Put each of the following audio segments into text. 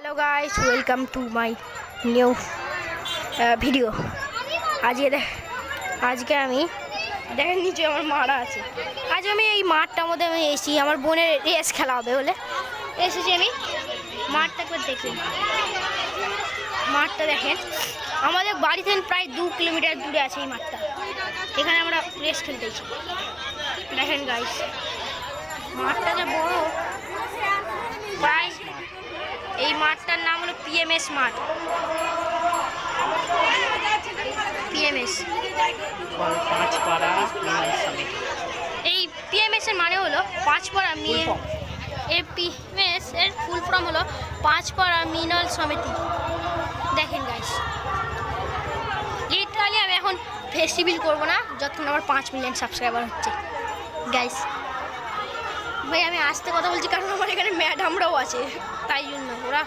Hello guys welcome to my new video. আজকে আমি দেখেন নিচে আমার মারা আছে। আজ আমি এই মাঠটার মধ্যে আমি এসেছি, আমার বোনের রেস খেলা হবে বলে এসেছি আমি। মাঠটা একবার দেখুন, মাঠটা দেখেন আমাদের বাড়ি থেকে প্রায় 2 কিলোমিটার দূরে আছে এই মাঠটা। এখানে আমরা রেস খেলতেছি। দেখেন গাইস মাঠটা যে বড়, প্রায় এই মাঠটার নাম হলো পিএমএস মাঠ। পিএমএস এই পিএমএস এর মানে হলো পাঁচপাড়া পিএমএস এর ফুল ফর্ম হলো পাঁচপাড়া মিনল সমিতি। দেখেন গাইস লিটারালি আমি এখন ফেস্টিভ্যাল করবো না যতক্ষণ আমার 5 মিলিয়ন সাবস্ক্রাইবার হচ্ছে। গাইস ভাই আমি আসতে কথা বলছি কারণ আমার এখানে ম্যাডামরাও আছে, তাই জন্য ওরা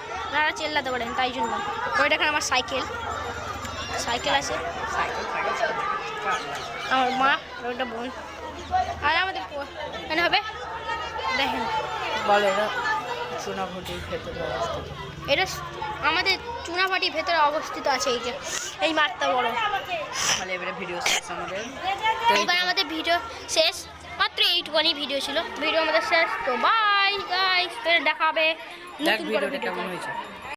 চেল্লাতে পারেন, তাই জন্য। ওই দেখেন আমার সাইকেল আছে, আমার মা ওটা বোন আর আমাদের এখানে হবে। দেখেন এটা আমাদের চুনাভাটির ভেতরে অবস্থিত আছে। এই যে এই মাঠটা বড়। এবার আমাদের ভিডিও শেষ, মাত্র এইটুখানি ভিডিও ছিল। ভিডিও আমাদের শেষ, তো বাই গাইস, দেখা হবে নতুন ভিডিও।